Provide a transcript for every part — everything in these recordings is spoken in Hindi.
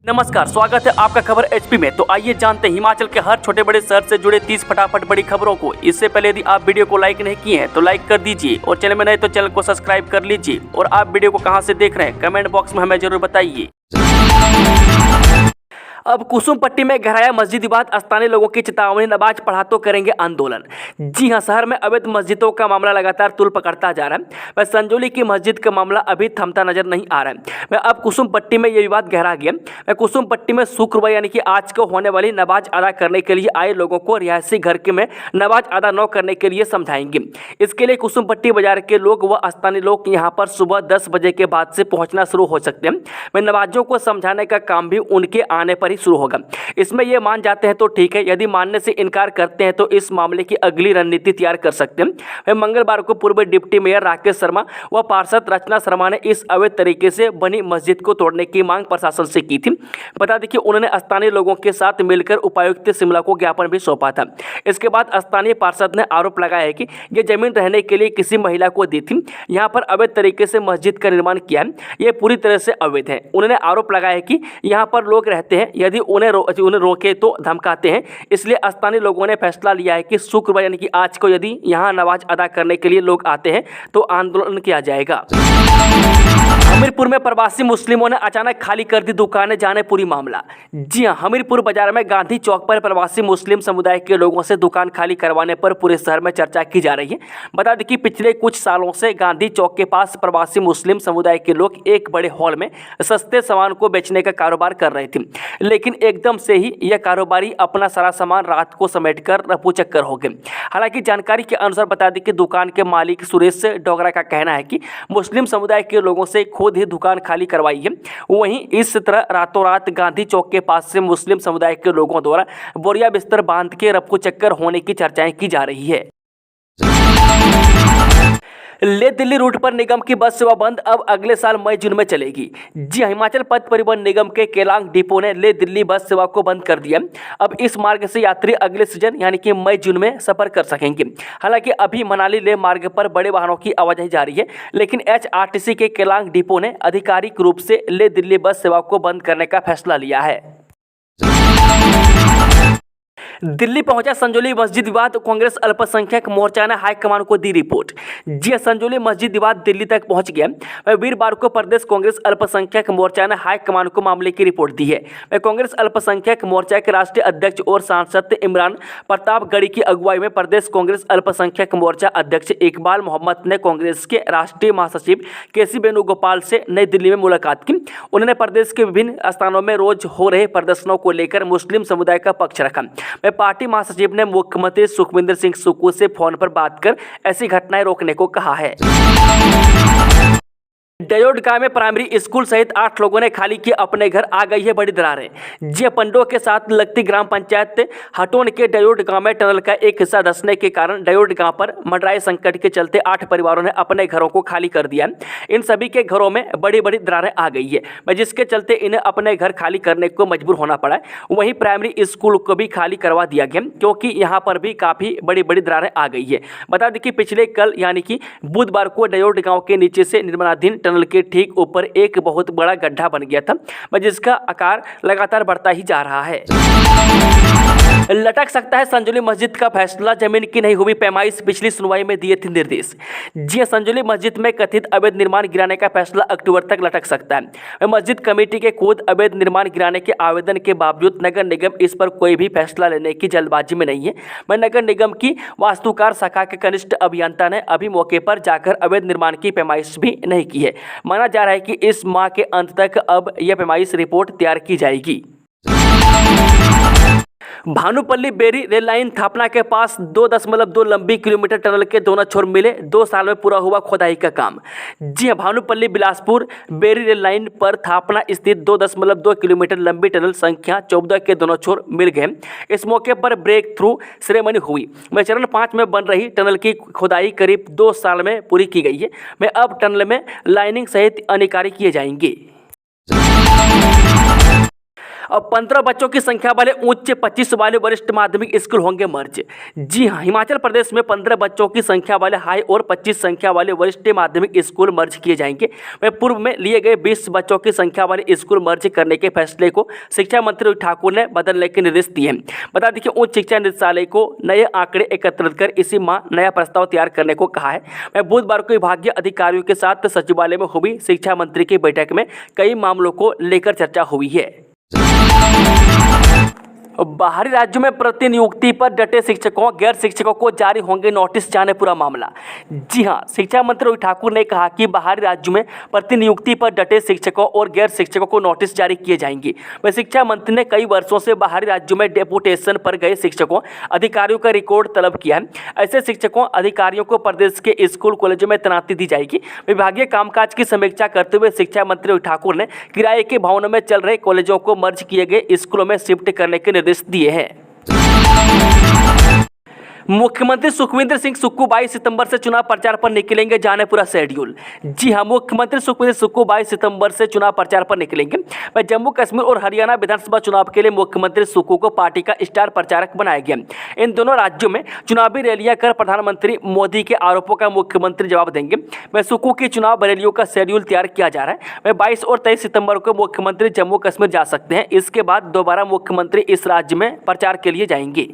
नमस्कार, स्वागत है आपका खबर एचपी में। तो आइए जानते हैं हिमाचल के हर छोटे बड़े शहर से जुड़े 30 फटाफट बड़ी खबरों को। इससे पहले यदि आप वीडियो को लाइक नहीं किए हैं तो लाइक कर दीजिए और चैनल में नए तो चैनल को सब्सक्राइब कर लीजिए। और आप वीडियो को कहां से देख रहे हैं कमेंट बॉक्स में हमें जरूर बताइए। अब कुसुम पट्टी में गहराया मस्जिद विवाद, स्थानीय लोगों की चेतावनी, नमाज पढ़ा तो करेंगे आंदोलन। जी हां, शहर में अवैध मस्जिदों का मामला लगातार तूल पकड़ता जा रहा है। वह संजौली की मस्जिद का मामला अभी थमता नजर नहीं आ रहा है। वह अब कुसुम पट्टी में यह विवाद गहरा गया। वह कुसुम पट्टी में शुक्रवार यानी कि आज को होने वाली नमाज अदा करने के लिए आए लोगों को रिहायशी घर के में नमाज अदा न करने के लिए समझाएंगे। इसके लिए कुसुम पट्टी बाजार के लोग व स्थानीय लोग यहाँ पर सुबह 10 बजे के बाद से पहुंचना शुरू हो सकते हैं। वह नमाजों को समझाने का काम भी उनके आने पर ही शुरू होगा। इसमें ये मान जाते हैं तो ठीक है, यदि मानने से इनकार करते हैं तो इस मामले की अगली रणनीति तैयार कर सकते हैं। वह मंगलवार को पूर्व डिप्टी मेयर राकेश शर्मा व पार्षद रचना शर्मा ने इस अवैध तरीके से बनी मस्जिद को तोड़ने की मांग प्रशासन से की थी। बता दें कि उन्होंने स्थानीय लोगों के साथ मिलकर उपायुक्त शिमला को ज्ञापन भी सौंपा था। इसके बाद स्थानीय पार्षद ने आरोप लगाया है कि यह जमीन रहने के लिए किसी महिला को दी थी। यहाँ पर अवैध तरीके से मस्जिद का निर्माण किया है, यह पूरी तरह से अवैध है। उन्होंने आरोप लगाया है कि यहाँ पर लोग रहते हैं, यदि उन्हें रोके तो धमकाते हैं। इसलिए स्थानीय लोगों ने फैसला लिया है कि शुक्रवार यानी कि आज को यदि यहाँ नमाज अदा करने के लिए लोग आते हैं तो आंदोलन किया जाएगा। हमीरपुर में प्रवासी मुस्लिमों ने अचानक खाली कर दी दुकानें, जाने पूरी मामला। जी हां, हमीरपुर बाजार में गांधी चौक पर प्रवासी मुस्लिम समुदाय के लोगों से दुकान खाली करवाने पर पूरे शहर में चर्चा की जा रही है। बता दें कि पिछले कुछ सालों से गांधी चौक के पास प्रवासी मुस्लिम समुदाय के लोग एक बड़े हॉल में सस्ते सामान को बेचने का कारोबार कर रहे थे, लेकिन एकदम से ही यह कारोबारी अपना सारा सामान रात को समेटकर रफू चक्कर हो गए। हालांकि जानकारी के अनुसार बता दें कि दुकान के मालिक सुरेश डोगरा का कहना है कि मुस्लिम समुदाय के लोगों से खुद ही दुकान खाली करवाई है। वहीं इस तरह रातों रात गांधी चौक के पास से मुस्लिम समुदाय के लोगों द्वारा बोरिया बिस्तर बांध के रफू चक्कर होने की चर्चाएं की जा रही है। ले दिल्ली रूट पर निगम की बस सेवा बंद, अब अगले साल मई जून में चलेगी। जी, हिमाचल पथ परिवहन निगम के केलांग डिपो ने ले दिल्ली बस सेवा को बंद कर दिया। अब इस मार्ग से यात्री अगले सीजन यानी कि मई जून में सफर कर सकेंगे। हालांकि अभी मनाली ले मार्ग पर बड़े वाहनों की आवाजाही जारी है, लेकिन एचआरटीसी के केलांग डिपो ने आधिकारिक रूप से ले दिल्ली बस सेवा को बंद करने का फैसला लिया है। दिल्ली पहुंचा संजौली मस्जिद विवाद, कांग्रेस अल्पसंख्यक मोर्चा ने हाईकमान को दी रिपोर्ट। जी, संजौली मस्जिद विवाद दिल्ली तक पहुंच गया। वीरवार को प्रदेश कांग्रेस अल्पसंख्यक मोर्चा ने हाईकमान को मामले की रिपोर्ट दी है। कांग्रेस अल्पसंख्यक मोर्चा के राष्ट्रीय अध्यक्ष और सांसद इमरान प्रतापगढ़ी की अगुवाई में प्रदेश कांग्रेस अल्पसंख्यक मोर्चा अध्यक्ष इकबाल मोहम्मद ने कांग्रेस के राष्ट्रीय महासचिव केसी वेणुगोपाल से नई दिल्ली में मुलाकात की। उन्होंने प्रदेश के विभिन्न स्थानों में रोज हो रहे प्रदर्शनों को लेकर मुस्लिम समुदाय का पक्ष रखा। पार्टी महासचिव ने मुख्यमंत्री सुखविंदर सिंह सुक्खू से फोन पर बात कर ऐसी घटनाएं रोकने को कहा है। डयोड गांव में प्राइमरी स्कूल सहित 8 लोगों ने खाली किए अपने घर, आ गई है बड़ी दरारें। जी, पंडों के साथ लगती ग्राम पंचायत हटोन के डयोड गांव में टनल का एक हिस्सा धंसने के कारण डयोड गांव पर मंडराए संकट के चलते 8 परिवारों ने अपने घरों को खाली कर दिया। इन सभी के घरों में बड़ी बड़ी दरारें आ गई है, जिसके चलते इन्हें अपने घर खाली करने को मजबूर होना पड़ा। वहीं प्राइमरी स्कूल को भी खाली करवा दिया गया क्योंकि यहाँ पर भी काफ़ी बड़ी बड़ी दरारें आ गई है। बता दें कि पिछले कल यानी कि बुधवार को डयोड गाँव के नीचे से निर्माणाधीन टनल के ठीक ऊपर एक बहुत बड़ा गड्ढा बन गया था, जिसका आकार लगातार बढ़ता ही जा रहा है। लटक सकता है संजौली मस्जिद का फैसला, जमीन की नहीं हुई पैमाइश, पिछली सुनवाई में दिए थे निर्देश। जी, संजौली मस्जिद में कथित अवैध निर्माण गिराने का फैसला अक्टूबर तक लटक सकता है। मस्जिद कमेटी के खुद अवैध निर्माण गिराने के आवेदन के बावजूद नगर निगम इस पर कोई भी फैसला लेने की जल्दबाजी में नहीं है। नगर निगम की वास्तुकार शाखा के कनिष्ठ अभियंता ने अभी मौके पर जाकर अवैध निर्माण की पैमाइश भी नहीं की है। माना जा रहा है कि इस माह के अंत तक अब यह पैमाइश रिपोर्ट तैयार की जाएगी। भानुपल्ली बेरी रेल लाइन थापना के पास 2.2 लंबी किलोमीटर टनल के दोनों छोर मिले, 2 साल में पूरा हुआ खोदाई का काम। जी हां, भानुपल्ली बिलासपुर बेरी रेल लाइन पर थापना स्थित 2.2 किलोमीटर लंबी टनल संख्या 14 के दोनों छोर मिल गए। इस मौके पर ब्रेक थ्रू सेरेमनी हुई। चरण 5 में बन रही टनल की खोदाई करीब 2 साल में पूरी की गई है। अब टनल में लाइनिंग सहित अन्य कार्य किए जाएंगे। और 15 बच्चों की संख्या वाले उच्च 25 वाले वरिष्ठ माध्यमिक स्कूल होंगे मर्ज। जी हाँ, हिमाचल प्रदेश में 15 बच्चों की संख्या वाले हाई और 25 संख्या वाले वरिष्ठ माध्यमिक स्कूल मर्ज किए जाएंगे। वह पूर्व में लिए गए 20 बच्चों की संख्या वाले स्कूल मर्ज करने के फैसले को शिक्षा मंत्री ठाकुर ने बदलने के निर्देश दिए। बता दें कि उच्च शिक्षा निदेशालय को नए आंकड़े एकत्रित कर इसी माह नया प्रस्ताव तैयार करने को कहा है। वह बुधवार को विभागीय अधिकारियों के साथ सचिवालय में हुई शिक्षा मंत्री की बैठक में कई मामलों को लेकर चर्चा हुई है। बाहरी राज्यों में प्रतिनियुक्ति पर डटे शिक्षकों गैर शिक्षकों को जारी होंगे नोटिस, जाने पूरा मामला। जी हां, शिक्षा मंत्री रवि ठाकुर ने कहा कि बाहरी राज्यों में प्रतिनियुक्ति पर डटे शिक्षकों और गैर शिक्षकों को नोटिस जारी किए जाएंगे। वह शिक्षा मंत्री ने कई वर्षों से बाहरी राज्यों में डेपुटेशन पर गए शिक्षकों अधिकारियों का रिकॉर्ड तलब किया है। ऐसे शिक्षकों अधिकारियों को प्रदेश के स्कूल कॉलेजों में तैनाती दी जाएगी। विभागीय कामकाज की समीक्षा करते हुए शिक्षा मंत्री रवि ठाकुर ने किराए के भवनों में चल रहे कॉलेजों को मर्ज किए गए स्कूलों में शिफ्ट करने के निर्देश दिए हैं। मुख्यमंत्री सुखविंदर सिंह सुक्खू 22 सितंबर से चुनाव प्रचार पर निकलेंगे, जाने पूरा शेड्यूल। जी हां, मुख्यमंत्री सुखविंदर सुक्खू 22 सितंबर से चुनाव प्रचार पर निकलेंगे। वह जम्मू कश्मीर और हरियाणा विधानसभा चुनाव के लिए मुख्यमंत्री सुक्खू को पार्टी का स्टार प्रचारक बनाया गया। इन दोनों राज्यों में चुनावी रैलियां कर प्रधानमंत्री मोदी के आरोपों का मुख्यमंत्री जवाब देंगे। वह सुक्खू की चुनाव रैलियों का शेड्यूल तैयार किया जा रहा है। वह 22 और 23 सितंबर को मुख्यमंत्री जम्मू कश्मीर जा सकते हैं। इसके बाद दोबारा मुख्यमंत्री इस राज्य में प्रचार के लिए जाएंगे।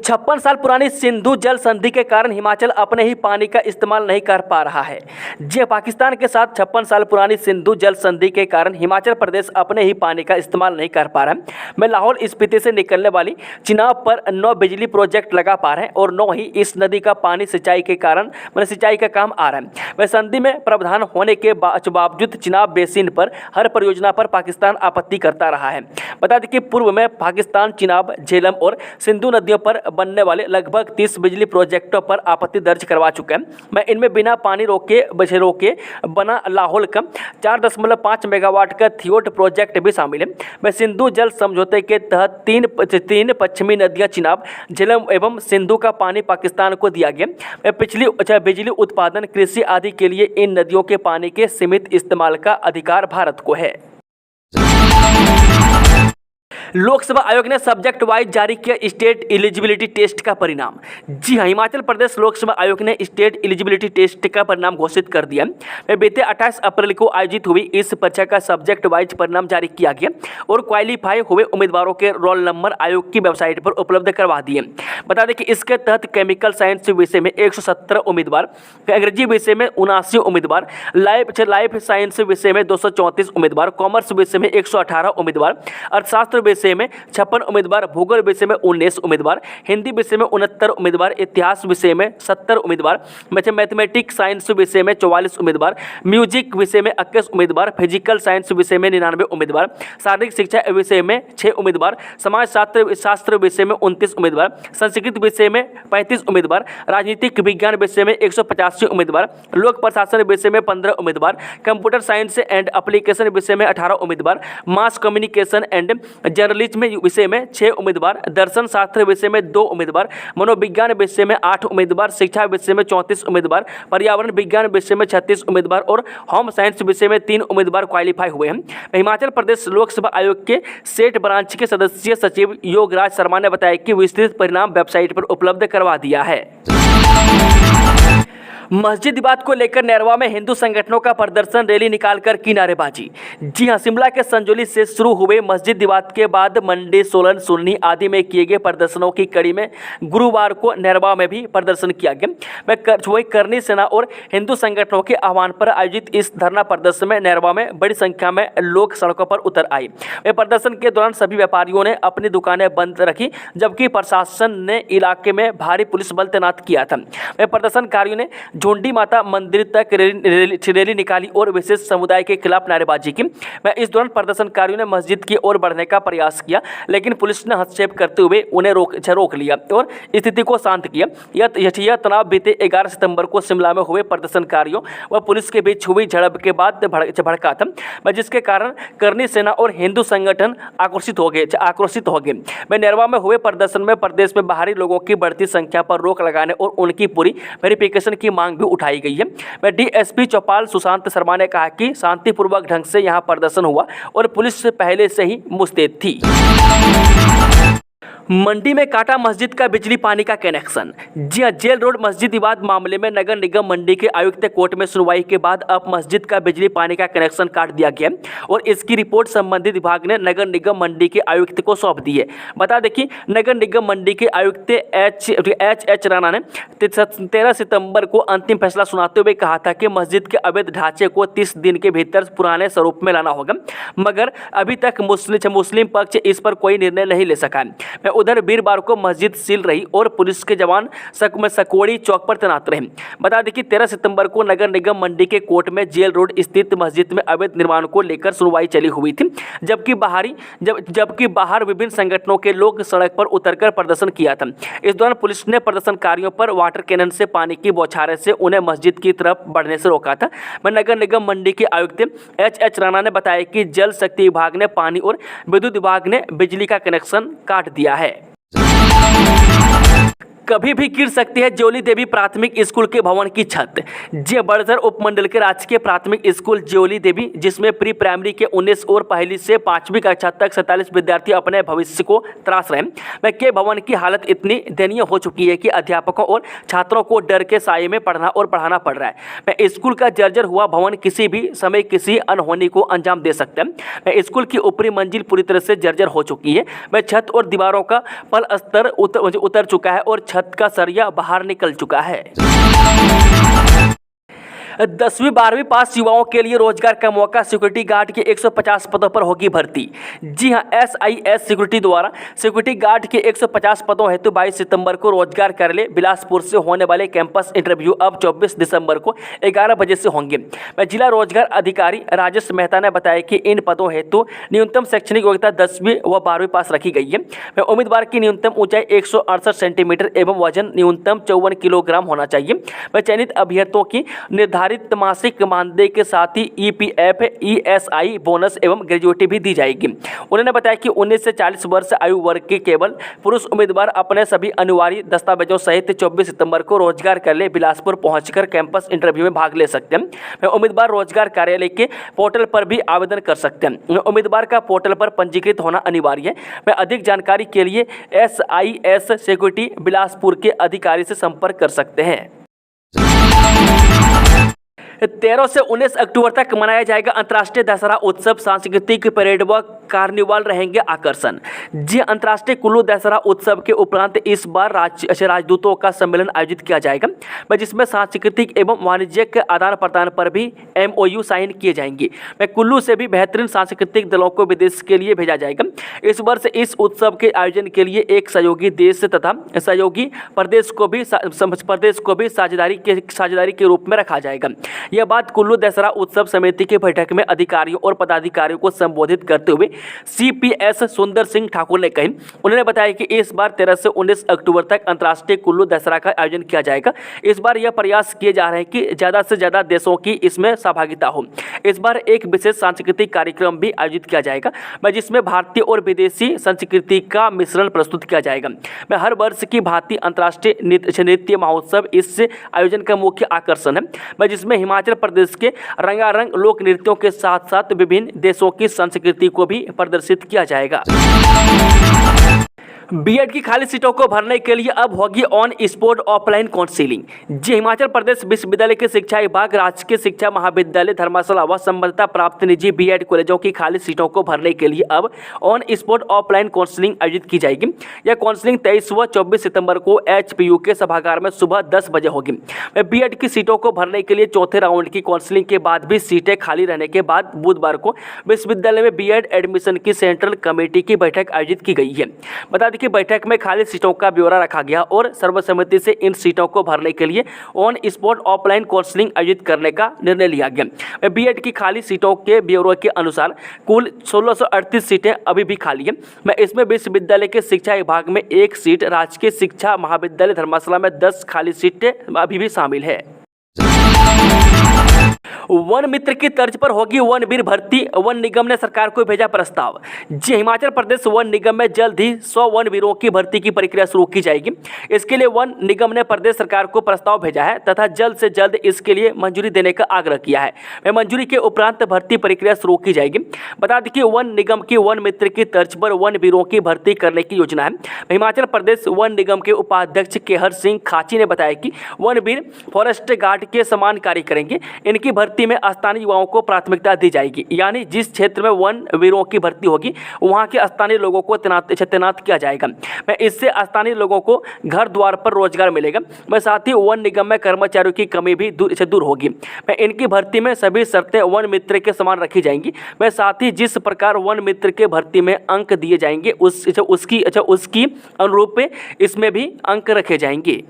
56 साल पुरानी सिंधु जल संधि के कारण हिमाचल अपने ही पानी का इस्तेमाल नहीं कर पा रहा है। जी, पाकिस्तान के साथ 56 साल पुरानी सिंधु जल संधि के कारण हिमाचल प्रदेश अपने ही पानी का इस्तेमाल नहीं कर पा रहा है। मैं लाहौल स्पीति से निकलने वाली चिनाब पर 9 बिजली प्रोजेक्ट लगा पा रहे हैं और 9 ही इस नदी का पानी सिंचाई के कारण सिंचाई का काम आ रहा है। वह संधि में प्रावधान होने के बावजूद चिनाब बेसिन पर हर परियोजना पर पाकिस्तान आपत्ति करता रहा है। बता दें कि पूर्व में पाकिस्तान चिनाब, झेलम और सिंधु नदियों पर बनने वाले लगभग 30 बिजली प्रोजेक्टों पर आपत्ति दर्ज करवा चुके हैं। मैं इनमें बिना पानी रोके बना लाहौल का 4.5 मेगावाट का थियोट प्रोजेक्ट भी शामिल है। मैं सिंधु जल समझौते के तहत तीन पश्चिमी नदियां चिनाब, झेलम एवं सिंधु का पानी पाकिस्तान को दिया गया। बिजली उत्पादन, कृषि आदि के लिए इन नदियों के पानी के सीमित इस्तेमाल का अधिकार भारत को है। लोकसभा आयोग ने सब्जेक्ट वाइज जारी किया स्टेट एलिजिबिलिटी टेस्ट का परिणाम। जी हां, हिमाचल प्रदेश लोकसभा आयोग ने स्टेट एलिजिबिलिटी टेस्ट का परिणाम घोषित कर दिया। बीते 28 अप्रैल को आयोजित हुई इस परीक्षा का सब्जेक्ट वाइज परिणाम जारी किया गया और क्वालिफाई हुए उम्मीदवारों के रोल नंबर आयोग की वेबसाइट पर उपलब्ध करवा दिए। बता दें कि इसके तहत केमिकल साइंस विषय में 117 उम्मीदवार, अंग्रेजी विषय में 79 उम्मीदवार, लाइफ साइंस विषय में 234 उम्मीदवार, कॉमर्स विषय में 118 उम्मीदवार, अर्थशास्त्र विषय में 56 उम्मीदवार, भूगोल विषय में 19 उम्मीदवार, हिंदी विषय में 69 उम्मीदवार, इतिहास विषय में 70 उम्मीदवार, मैथमेटिक्स साइंस विषय में 44 उम्मीदवार, म्यूजिक विषय में 21 उम्मीदवार, फिजिकल साइंस विषय में 99 उम्मीदवार, शारीरिक शिक्षा विषय में 6 उम्मीदवार, समाज शास्त्र विषय में 29 उम्मीदवार, संस्कृत विषय में 35 उम्मीदवार, राजनीतिक विज्ञान विषय में 185 उम्मीदवार, लोक प्रशासन विषय में 15 उम्मीदवार, कंप्यूटर साइंस एंड एप्लीकेशन विषय में 18 उम्मीदवार, मास कम्युनिकेशन एंड जर्नलिज्म विषय में 6 उम्मीदवार, दर्शन शास्त्र विषय में 2 उम्मीदवार, मनोविज्ञान विषय में 8 उम्मीदवार, शिक्षा विषय में 34 उम्मीदवार, पर्यावरण विज्ञान विषय में 36 उम्मीदवार और होम साइंस विषय में 3 उम्मीदवार क्वालिफाई हुए हैं। हिमाचल प्रदेश लोकसभा आयोग के सेट ब्रांच के सदस्य सचिव योगराज शर्मा ने बताया कि विस्तृत परिणाम वेबसाइट पर उपलब्ध करवा दिया है। मस्जिद विवाद को लेकर नैरवा में हिंदू संगठनों का प्रदर्शन, रैली निकालकर की नारेबाजी। जी हां, शिमला के संजौली से शुरू हुए मस्जिद विवाद के बाद मंडी, सोलन, सुन्नी आदि में किए गए प्रदर्शनों की कड़ी में गुरुवार को नैरवा में भी प्रदर्शन किया गया। करनी सेना और हिंदू संगठनों के आह्वान पर आयोजित इस धरना प्रदर्शन में नैरवा में बड़ी संख्या में लोग सड़कों पर उतर आए। प्रदर्शन के दौरान सभी व्यापारियों ने अपनी दुकानें बंद रखी, जबकि प्रशासन ने इलाके में भारी पुलिस बल तैनात किया था। प्रदर्शनकारियों ने झुंडी माता मंदिर तक रैली निकाली और विशेष समुदाय के खिलाफ नारेबाजी की। इस दौरान प्रदर्शनकारियों ने मस्जिद की ओर बढ़ने का प्रयास किया, लेकिन पुलिस ने हस्तक्षेप करते हुए उन्हें रोक लिया और स्थिति को शांत किया। यह तनाव बीते 11 सितंबर को शिमला में हुए प्रदर्शनकारियों व पुलिस के बीच हुई झड़प के बाद भड़का था, जिसके कारण करनी सेना और हिंदू संगठन आक्रोशित हो गए। नैरवा में हुए प्रदर्शन में प्रदेश में बाहरी लोगों की बढ़ती संख्या पर रोक लगाने और उनकी पूरी वेरिफिकेशन की मांग भी उठाई गई है। मैं डीएसपी चौपाल सुशांत शर्मा ने कहा कि शांतिपूर्वक ढंग से यहां प्रदर्शन हुआ और पुलिस पहले से ही मुस्तैद थी। मंडी में काटा मस्जिद का बिजली पानी का कनेक्शन। जी हां, जेल रोड मस्जिद विवाद मामले में नगर निगम मंडी के आयुक्त कोर्ट में सुनवाई के बाद अब मस्जिद का बिजली पानी का कनेक्शन काट दिया गया और इसकी रिपोर्ट संबंधित विभाग ने नगर निगम मंडी के आयुक्त को सौंप दी है। बता दें कि नगर निगम मंडी के आयुक्त एच राणा ने 13 सितंबर को अंतिम फैसला सुनाते हुए कहा था कि मस्जिद के अवैध ढांचे को 30 दिन के भीतर पुराने स्वरूप में लाना होगा, मगर अभी तक मुस्लिम पक्ष इस पर कोई निर्णय नहीं ले सका है। उधर वीरवार को मस्जिद सील रही और पुलिस के जवान सकवड़ी चौक पर तैनात रहे। बता दें कि 13 सितंबर को नगर निगम मंडी के कोर्ट में जेल रोड स्थित मस्जिद में अवैध निर्माण को लेकर सुनवाई चली हुई थी, जबकि बाहर विभिन्न संगठनों के लोग सड़क पर उतरकर प्रदर्शन किया था। इस दौरान पुलिस ने प्रदर्शनकारियों पर वाटर कैनन से पानी की बौछारें से उन्हें मस्जिद की तरफ बढ़ने से रोका था। नगर निगम मंडी के आयुक्त एच राणा ने बताया कि जल शक्ति विभाग ने पानी और विद्युत विभाग ने बिजली का कनेक्शन काट दिया है। कभी भी गिर सकती है ज्योली देवी प्राथमिक स्कूल के भवन की छत। जी बड़सर उपमंडल के राजकीय प्राथमिक स्कूल ज्योली देवी, जिसमें प्री प्राइमरी के 19 और पहली से 5वीं कक्षा तक 47 विद्यार्थी अपने भविष्य को तराश रहे हैं, के भवन की हालत इतनी दयनीय हो चुकी है कि अध्यापकों और छात्रों को डर के साये में पढ़ना और पढ़ाना पड़ रहा है। स्कूल का जर्जर हुआ भवन किसी भी समय किसी अनहोनी को अंजाम दे सकते हैं। स्कूल की ऊपरी मंजिल पूरी तरह से जर्जर हो चुकी है। छत और दीवारों का पल स्तर उतर चुका है और छत का सरिया बाहर निकल चुका है। 10वीं 12वीं पास युवाओं के लिए रोजगार का मौका। सिक्योरिटी गार्ड के 150 पदों पर होगी भर्ती। जी हां, SIS सिक्योरिटी द्वारा सिक्योरिटी गार्ड के 150 पदों हेतु 22 सितंबर को रोजगार कार्यालय बिलासपुर से होने वाले कैंपस इंटरव्यू अब 24 दिसंबर को 11 बजे से होंगे। जिला रोजगार अधिकारी राजेश मेहता ने बताया कि इन पदों हेतु न्यूनतम शैक्षणिक योग्यता 10वीं व 12वीं पास रखी गई है। उम्मीदवार की न्यूनतम ऊंचाई 168 सेंटीमीटर एवं वजन न्यूनतम 54 किलोग्राम होना चाहिए। चयनित अभ्यर्थियों की निर्धारित मासिक मानदेय के साथ ही EPF, ESI बोनस एवं ग्रेजुएटी भी दी जाएगी। उन्होंने बताया कि 19 से 40 वर्ष आयु वर्ग के केवल पुरुष उम्मीदवार अपने सभी अनिवार्य दस्तावेजों सहित 24 सितंबर को रोजगार कार्यालय बिलासपुर पहुंचकर कैंपस इंटरव्यू में भाग ले सकते हैं। उम्मीदवार रोजगार कार्यालय के पोर्टल पर भी आवेदन कर सकते हैं। उम्मीदवार का पोर्टल पर पंजीकृत होना अनिवार्य है। अधिक जानकारी के लिए SIS सिक्योरिटी बिलासपुर के अधिकारी से संपर्क कर सकते हैं। 13 से 19 अक्टूबर तक मनाया जाएगा अंतर्राष्ट्रीय दशहरा उत्सव। सांस्कृतिक परेड व कार्निवाल रहेंगे आकर्षण। जी, अंतर्राष्ट्रीय कुल्लू दशहरा उत्सव के उपरांत इस बार राजदूतों का सम्मेलन आयोजित किया जाएगा, जिसमें सांस्कृतिक एवं वाणिज्यिक आदान प्रदान पर भी MOU साइन किए जाएंगे। कुल्लू से भी बेहतरीन सांस्कृतिक दलों को विदेश के लिए भेजा जाएगा। इस वर्ष इस उत्सव के आयोजन के लिए एक सहयोगी देश तथा सहयोगी प्रदेश को भी साझेदारी के रूप में रखा जाएगा। यह बात कुल्लू दशहरा उत्सव समिति की बैठक में अधिकारियों और पदाधिकारियों को संबोधित करते हुए CPS सुंदर सिंह ठाकुर ने कही। उन्होंने बताया कि इस बार 13 से 19 अक्टूबर तक अंतर्राष्ट्रीय कुल्लू दशहरा का आयोजन किया जाएगा। इस बार यह प्रयास किए जा रहे हैं कि ज़्यादा से ज़्यादा देशों की इसमें सहभागिता हो। इस बार एक विशेष सांस्कृतिक कार्यक्रम भी आयोजित किया जाएगा, जिसमें भारतीय और विदेशी संस्कृति का मिश्रण प्रस्तुत किया जाएगा। हर वर्ष की भांति अंतर्राष्ट्रीय नृत्य महोत्सव इस आयोजन का मुख्य आकर्षण है, जिसमें हिमाचल प्रदेश के रंगारंग लोक नृत्यों के साथ साथ विभिन्न देशों की संस्कृति को भी प्रदर्शित किया जाएगा। बीएड की खाली सीटों को भरने के लिए अब होगी ऑन स्पॉट ऑफलाइन काउंसलिंग। जी, हिमाचल प्रदेश विश्वविद्यालय के शिक्षा विभाग, राजकीय शिक्षा महाविद्यालय धर्मशाला व संबद्धता प्राप्त निजी बीएड कॉलेजों की खाली सीटों को भरने के लिए अब ऑन स्पॉट ऑफलाइन काउंसलिंग आयोजित की जाएगी। यह काउंसलिंग 23 व 24 सितंबर को HPU के सभागार में सुबह 10 बजे होगी। बीएड की सीटों को भरने के लिए चौथे राउंड की काउंसलिंग के बाद भी सीटें खाली रहने के बाद बुधवार को विश्वविद्यालय में बीएड एडमिशन की सेंट्रल कमेटी की बैठक आयोजित की गई है। बता दें कि बैठक में खाली सीटों का ब्यौरा रखा गया और सर्वसम्मति से इन सीटों को भरने के लिए ऑन स्पॉट ऑफलाइन काउंसलिंग आयोजित करने का निर्णय लिया गया। बीएड की खाली सीटों के ब्यौरे के अनुसार कुल 1638 सीटें अभी भी खाली हैं। इसमें विश्वविद्यालय के शिक्षा विभाग में 1 सीट, राजकीय शिक्षा महाविद्यालय धर्मशाला में 10 खाली सीटें अभी भी शामिल है। वन मित्र की तर्ज पर होगी वनवीर भर्ती, वन निगम ने सरकार को भेजा प्रस्ताव। जी, हिमाचल प्रदेश वन निगम में जल्द ही 100 वनवीरों की भर्ती की प्रक्रिया शुरू की जाएगी। इसके लिए वन निगम ने प्रदेश सरकार को प्रस्ताव भेजा है तथा जल्द से जल्द इसके लिए मंजूरी देने का आग्रह किया है। मंजूरी के उपरांत भर्ती प्रक्रिया शुरू की जाएगी। बता दें कि वन निगम की वन मित्र की तर्ज पर वनवीरों की भर्ती करने की योजना है। हिमाचल प्रदेश वन निगम के उपाध्यक्ष केहर सिंह खाची ने बताया कि वनवीर फॉरेस्ट गार्ड के समान कार्य करेंगे। इनकी भर्ती में स्थानीय युवाओं को प्राथमिकता दी जाएगी, यानी जिस क्षेत्र में वन वीरों की भर्ती होगी वहां के स्थानीय लोगों को तैनात किया जाएगा। इससे स्थानीय लोगों को घर द्वार पर रोजगार मिलेगा। साथ ही वन निगम में कर्मचारियों की कमी भी दूर होगी। इनकी भर्ती में सभी शर्तें वन मित्र के समान रखी जाएंगी। साथ ही जिस प्रकार वन मित्र के भर्ती में अंक दिए जाएंगे उसकी अनुरूप इसमें भी अंक रखे जाएंगे।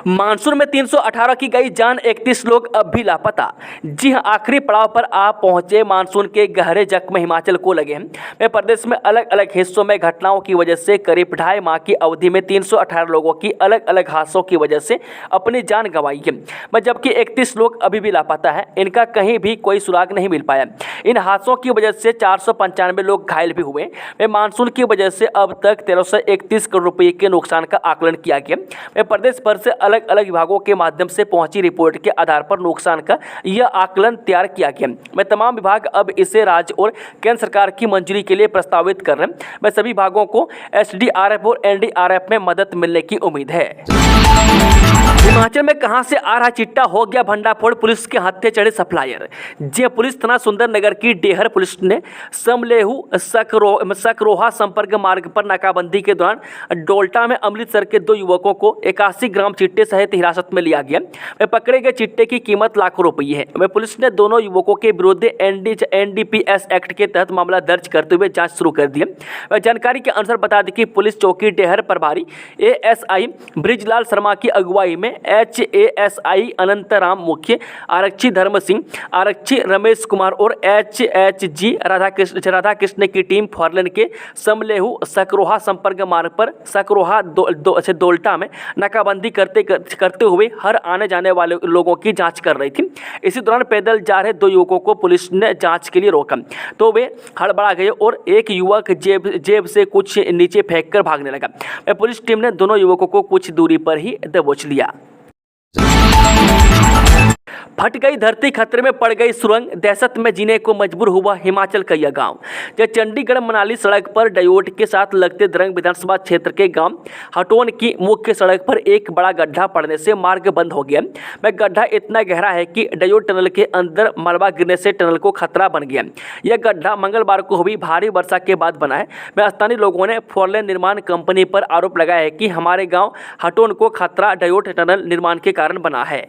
मानसून में 318 की गई जान, 31 लोग अब भी लापता। जी हां, आखिरी पड़ाव पर आ पहुंचे मानसून के गहरे जख्म हिमाचल को लगे हैं। प्रदेश में अलग अलग हिस्सों में घटनाओं की वजह से करीब 2.5 माह की अवधि में 318 लोगों की अलग अलग हादसों की वजह से अपनी जान गंवाई है, जबकि 31 लोग अभी भी लापता है। इनका कहीं भी कोई सुराग नहीं मिल पाया। इन हादसों की वजह से 495 लोग घायल भी हुए। मानसून की वजह से अब तक 1331 करोड़ रुपये के नुकसान का आकलन किया गया। प्रदेश भर से अलग अलग विभागों के माध्यम से पहुंची रिपोर्ट के आधार पर नुकसान का यह आकलन तैयार किया गया। तमाम विभाग अब इसे राज्य और केंद्र सरकार की मंजूरी के लिए प्रस्तावित कर रहे हैं। सभी विभागों को SDRF और NDRF में मदद मिलने की उम्मीद है। हिमाचल में कहां से आ रहा चिट्टा, हो गया भंडाफोड़, पुलिस के हत्थे चढ़े सप्लायर। जी, पुलिस थाना सुंदरनगर की डेहर पुलिस ने समलेहू सकरोहा संपर्क मार्ग पर नाकाबंदी के दौरान डोल्टा में अमृतसर के 2 युवकों को 81 ग्राम चिट्टे सहित हिरासत में लिया गया। पकड़े गए चिट्टे की कीमत लाखों रुपये है। पुलिस ने दोनों युवकों के विरुद्ध NDPS एक्ट के तहत मामला दर्ज करते हुए जांच शुरू कर दी है। जानकारी के अनुसार बता दें कि पुलिस चौकी डेहर प्रभारी ASI ब्रिजलाल शर्मा की अगुवाई में HASI अनंतराम, मुख्य आरक्षी धर्म सिंह, आरक्षी रमेश कुमार और HHG राधाकृष्ण की टीम फॉरलेन के समलेहू सकरोहा संपर्क मार्ग पर सकरोहा दोल्टा में नाकाबंदी करते हुए हर आने जाने वाले लोगों की जांच कर रही थी। इसी दौरान पैदल जा रहे 2 युवकों को पुलिस ने जांच के लिए रोका तो वे हड़बड़ा गए और एक युवक जेब से कुछ नीचे फेंककर भागने लगा। पुलिस टीम ने दोनों युवकों को कुछ दूरी पर ही दबोच लिया। फट गई धरती, खतरे में पड़ गई सुरंग, दहशत में जीने को मजबूर हुआ हिमाचल का यह गांव। जब चंडीगढ़ मनाली सड़क पर डयोट के साथ लगते द्रंग विधानसभा क्षेत्र के गांव हटोन की मुख्य सड़क पर एक बड़ा गड्ढा पड़ने से मार्ग बंद हो गया। गड्ढा इतना गहरा है कि डयोट टनल के अंदर मलबा गिरने से टनल को खतरा बन गया। यह गड्ढा मंगलवार को हुई भारी वर्षा के बाद बना है। स्थानीय लोगों ने फोरलेन निर्माण कंपनी पर आरोप लगाया है कि हमारे गाँव हटोन को खतरा डयोट टनल निर्माण के कारण बना है।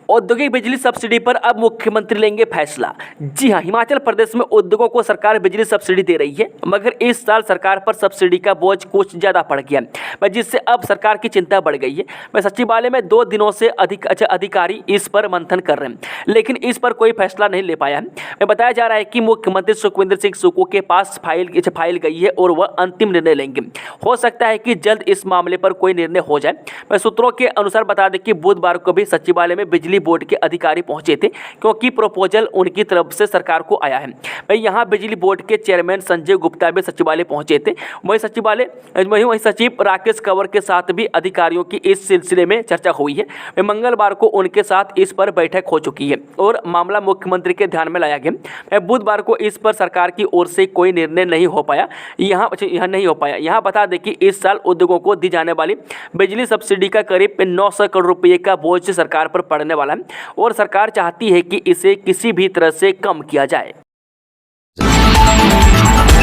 औद्योगिक बिजली सब्सिडी पर अब मुख्यमंत्री लेंगे फैसला। जी हां, हिमाचल प्रदेश में उद्योगों को सरकार बिजली सब्सिडी दे रही है, मगर इस साल सरकार पर सब्सिडी का बोझ कुछ ज्यादा पड़ गया, जिससे अब सरकार की चिंता बढ़ गई है। सचिवालय में 2 दिनों से अधिकारी इस पर मंथन कर रहे हैं, लेकिन इस पर कोई फैसला नहीं ले पाया है। बताया जा रहा है कि मुख्यमंत्री सुखविंदर सिंह सुक्खू के पास फाइल गई है और वह अंतिम निर्णय लेंगे। हो सकता है कि जल्द इस मामले पर कोई निर्णय हो जाए। सूत्रों के अनुसार बता दें कि बुधवार को भी सचिवालय में बिजली बोर्ड के अधिकारी पहुंचे थे, क्योंकि प्रपोजल उनकी तरफ से सरकार को आया है। यहां बिजली बोर्ड के चेयरमैन संजय गुप्ता भी सचिवालय पहुंचे थे। वहीं सचिव राकेश कंवर के साथ भी अधिकारियों की इस सिलसिले में चर्चा हुई है। मंगलवार को उनके साथ इस पर बैठक हो चुकी है और मामला मुख्यमंत्री के ध्यान में लाया गया। बुधवार को इस पर सरकार की ओर से कोई निर्णय नहीं हो पाया। यहाँ बता दें कि इस साल उद्योगों को दी जाने वाली बिजली सब्सिडी का करीब 900 करोड़ रुपये का बोझ सरकार पर पड़ने वाला है और सरकार चाहती है कि इसे किसी भी तरह से कम किया जाए।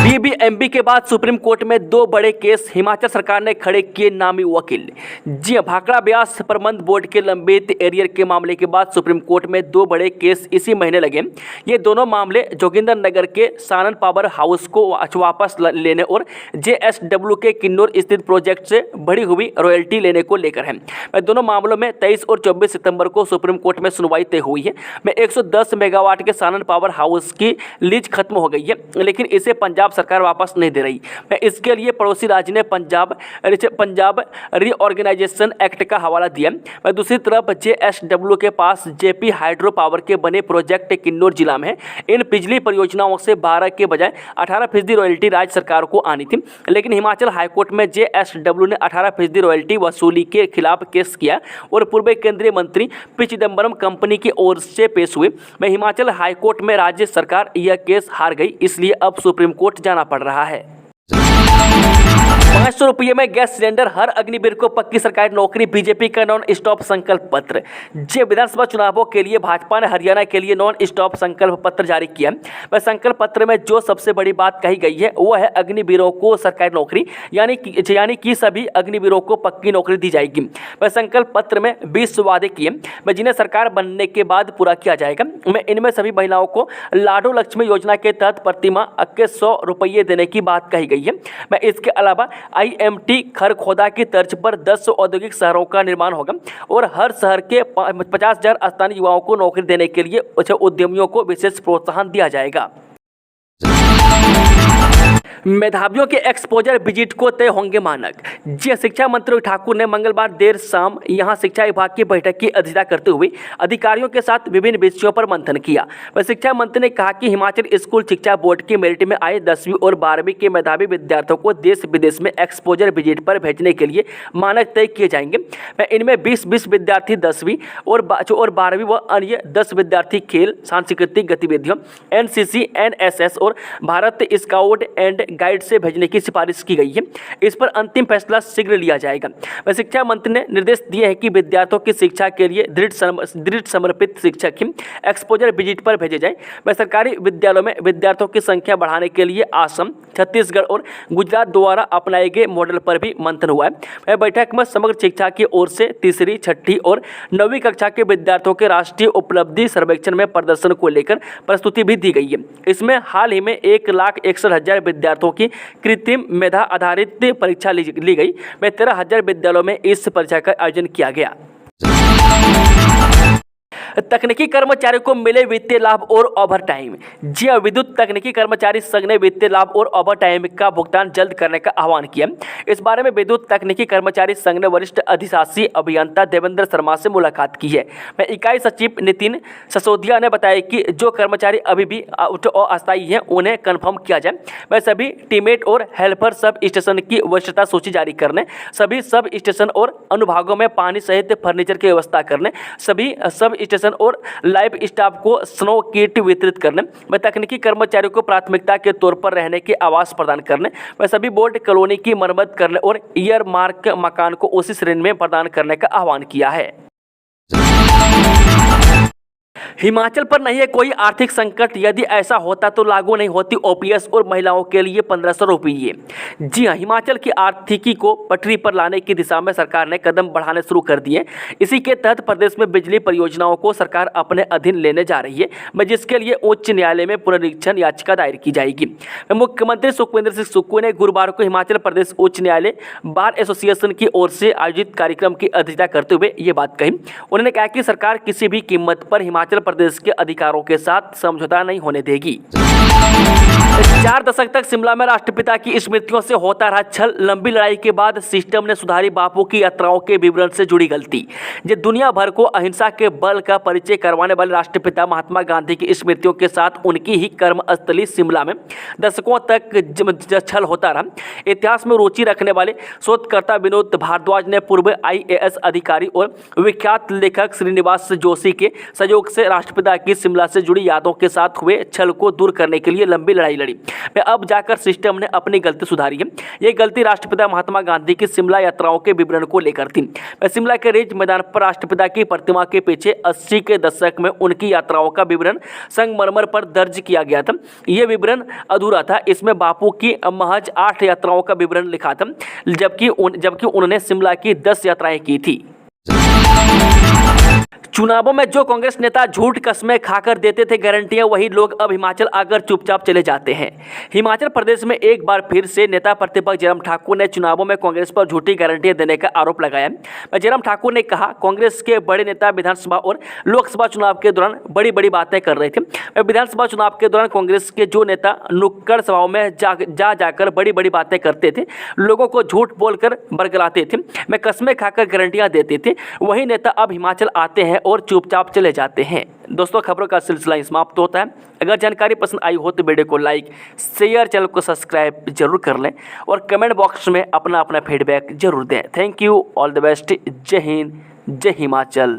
BBMP के बाद सुप्रीम कोर्ट में 2 बड़े केस, हिमाचल सरकार ने खड़े किए नामी वकील। जी, भाखड़ा ब्यास प्रबंध बोर्ड के लंबित एरियर के मामले के बाद सुप्रीम कोर्ट में 2 बड़े केस इसी महीने लगे। ये दोनों मामले जोगिंदरनगर के सानन पावर हाउस को वापस लेने और JSW के किन्नौर स्थित प्रोजेक्ट से बढ़ी हुई रॉयल्टी लेने को लेकर है। दोनों मामलों में 23 और 24 सितंबर को सुप्रीम कोर्ट में सुनवाई तय हुई है। 110 मेगावाट के सानन पावर हाउस की लीज खत्म हो गई है, लेकिन इसे पंजाब सरकार वापस नहीं दे रही। मैं इसके लिए पड़ोसी राज्य ने पंजाब रीऑर्गेनाइजेशन एक्ट का हवाला दिया। मैं दूसरी तरफ JSW के पास JP हाइड्रो पावर के बने प्रोजेक्ट किन्नौर जिला में है। इन बिजली परियोजनाओं से 12 के बजाय 18% रॉयल्टी राज्य सरकार को आनी थी, लेकिन हिमाचल हाईकोर्ट में JSW ने 18% रॉयल्टी वसूली के खिलाफ केस किया और पूर्व केंद्रीय मंत्री पी चिदम्बरम कंपनी की ओर से पेश हुए। मैं हिमाचल हाईकोर्ट में राज्य सरकार यह केस हार गई, इसलिए अब सुप्रीम कोर्ट जाना पड़ रहा है। 500 रुपये में गैस सिलेंडर, हर अग्निवीर को पक्की सरकारी नौकरी, बीजेपी का नॉन स्टॉप संकल्प पत्र। जे विधानसभा चुनावों के लिए भाजपा ने हरियाणा के लिए नॉन स्टॉप संकल्प पत्र जारी किया। वह संकल्प पत्र में जो सबसे बड़ी बात कही गई है वो है अग्निवीरों को सरकारी नौकरी, यानी कि सभी अग्निवीरों को पक्की नौकरी दी जाएगी। वह संकल्प पत्र में 20 वादे किए, जिन्हें सरकार बनने के बाद पूरा किया जाएगा। मैं इनमें सभी महिलाओं को लाडो लक्ष्मी योजना के तहत प्रतिमाह 100 रुपये देने की बात कही गई है। मैं इसके अलावा IMT खरखोदा की तर्ज पर 10 औद्योगिक शहरों का निर्माण होगा और हर शहर के 50,000 स्थानीय युवाओं को नौकरी देने के लिए उद्यमियों को विशेष प्रोत्साहन दिया जाएगा। मेधावियों के एक्सपोजर विजिट को तय होंगे मानक। जी, शिक्षा मंत्री ठाकुर ने मंगलवार देर शाम यहां शिक्षा विभाग की बैठक की अध्यक्षता करते हुए अधिकारियों के साथ विभिन्न विषयों पर मंथन किया। वह शिक्षा मंत्री ने कहा कि हिमाचल स्कूल शिक्षा बोर्ड की मेरिट में आए 10वीं और 12वीं के मेधावी विद्यार्थियों को देश विदेश में एक्सपोजर विजिट पर भेजने के लिए मानक तय किए जाएंगे। इनमें 20 विद्यार्थी 10वीं और 12वीं व अन्य 10 विद्यार्थी खेल, सांस्कृतिक गतिविधियों, NCC, NSS और भारत स्काउट एंड गाइड से भेजने की सिफारिश की गई है। इस पर अंतिम फैसला शीघ्र लिया जाएगा। वह शिक्षा मंत्री ने निर्देश दिए हैं कि विद्यार्थियों की शिक्षा के लिए दृढ़ समर्पित शिक्षक ही एक्सपोजर विजिट पर भेजे जाएं। वह सरकारी विद्यालयों में विद्यार्थियों की संख्या बढ़ाने के लिए असम, छत्तीसगढ़ और गुजरात द्वारा अपनाए गए मॉडल पर भी मंथन हुआ है। वह बैठक में समग्र शिक्षा की ओर से तीसरी, छठी और 9वीं कक्षा के विद्यार्थियों के राष्ट्रीय उपलब्धि सर्वेक्षण में प्रदर्शन को लेकर प्रस्तुति भी दी गई है। इसमें हाल ही में 1,61,000 विद्यार्थियों की कृत्रिम मेधा आधारित परीक्षा ली गई। 13,000 विद्यालयों में इस परीक्षा का आयोजन किया गया। तकनीकी कर्मचारियों को मिले वित्तीय लाभ और ओवरटाइम। जी, विद्युत तकनीकी कर्मचारी संघ ने वित्तीय लाभ और ओवरटाइम का भुगतान जल्द करने का आह्वान किया। इस बारे में विद्युत तकनीकी कर्मचारी संघ ने वरिष्ठ अधिशासी अभियंता देवेंद्र शर्मा से मुलाकात की है। इकाई सचिव नितिन ससोदिया ने बताया कि जो कर्मचारी अभी भी अस्थायी हैं उन्हें कन्फर्म किया जाए। वह सभी टीमेट और हेल्पर सब स्टेशन की वरिष्ठता सूची जारी करने, सभी सब स्टेशन और अनुभागों में पानी सहित फर्नीचर की व्यवस्था करने, सभी सब स्टेशन और लाइव स्टाफ को स्नो किट वितरित करने, व तकनीकी कर्मचारियों को प्राथमिकता के तौर पर रहने के आवास प्रदान करने, व सभी बोर्ड कॉलोनी की मरम्मत करने और ईयर मार्क मकान को उसी श्रेणी में प्रदान करने का आह्वान किया है। हिमाचल पर नहीं है कोई आर्थिक संकट, यदि ऐसा होता तो लागू नहीं होती OPS और महिलाओं के लिए 1500 रुपये। जी हाँ, हिमाचल की आर्थिकी को पटरी पर लाने की दिशा में सरकार ने कदम बढ़ाने शुरू कर दिए। इसी के तहत प्रदेश में बिजली परियोजनाओं को सरकार अपने अधीन लेने जा रही है, जिसके लिए उच्च न्यायालय में पुनरीक्षण याचिका दायर की जाएगी। मुख्यमंत्री सुखविंदर सिंह सुक्खू ने गुरुवार को हिमाचल प्रदेश उच्च न्यायालय बार एसोसिएशन की ओर से आयोजित कार्यक्रम की अध्यक्षता करते हुए ये बात कही। उन्होंने कहा कि सरकार किसी भी कीमत पर हिमाचल प्रदेश के अधिकारों के साथ समझौता नहीं होने देगी। 4 दशक तक शिमला में राष्ट्रपिता की स्मृतियों से होता रहा छल, लंबी लड़ाई के बाद सिस्टम ने सुधारी बापू की यात्राओं के विवरण से जुड़ी गलती। ये दुनिया भर को अहिंसा के बल का परिचय करवाने वाले राष्ट्रपिता महात्मा गांधी की स्मृतियों के साथ उनकी ही कर्मस्थली शिमला में दशकों तक छल होता रहा। इतिहास में रुचि रखने वाले शोधकर्ता विनोद भारद्वाज ने पूर्व IAS अधिकारी और विख्यात लेखक श्रीनिवास जोशी के सहयोग से राष्ट्रपिता की शिमला से जुड़ी यादों के साथ हुए छल को दूर करने के लिए लंबी लड़ाई लड़ी। अब जाकर सिस्टम ने अपनी गलती सुधारी है। ये गलती राष्ट्रपिता महात्मा गांधी की शिमला यात्राओं के विवरण को लेकर थी। शिमला के रिज मैदान पर राष्ट्रपिता की प्रतिमा के पीछे 80 के दशक में उनकी यात्राओं का विवरण संगमरमर पर दर्ज किया गया था। यह विवरण अधूरा था। इसमें बापू की महज 8 यात्राओं का विवरण लिखा था, जबकि उन्होंने शिमला की 10 यात्राएं की थी। चुनावों में जो कांग्रेस नेता झूठ कस्में खाकर देते थे गारंटियां, वही लोग अब हिमाचल आकर चुपचाप चले जाते हैं। हिमाचल प्रदेश में एक बार फिर से नेता प्रतिपक्ष जयराम ठाकुर ने चुनावों में कांग्रेस पर झूठी गारंटियां देने का आरोप लगाया। जयराम ठाकुर ने कहा, कांग्रेस के बड़े नेता विधानसभा और लोकसभा चुनाव के दौरान बड़ी बड़ी बातें कर रहे थे। विधानसभा चुनाव के दौरान कांग्रेस के जो नेता नुक्कड़ सभाओं में जाकर बड़ी बड़ी बातें करते थे, लोगों को झूठ बोलकर बरगलाते थे, मैं कस्में खाकर गारंटियां देते थे, वही नेता अब हिमाचल आते हैं और चुपचाप चले जाते हैं। दोस्तों, खबरों का सिलसिला ही समाप्त होता है। अगर जानकारी पसंद आई हो तो वीडियो को लाइक, शेयर, चैनल को सब्सक्राइब जरूर कर लें और कमेंट बॉक्स में अपना फीडबैक जरूर दें। Thank you, all the best. जय हिंद, जय हिमाचल।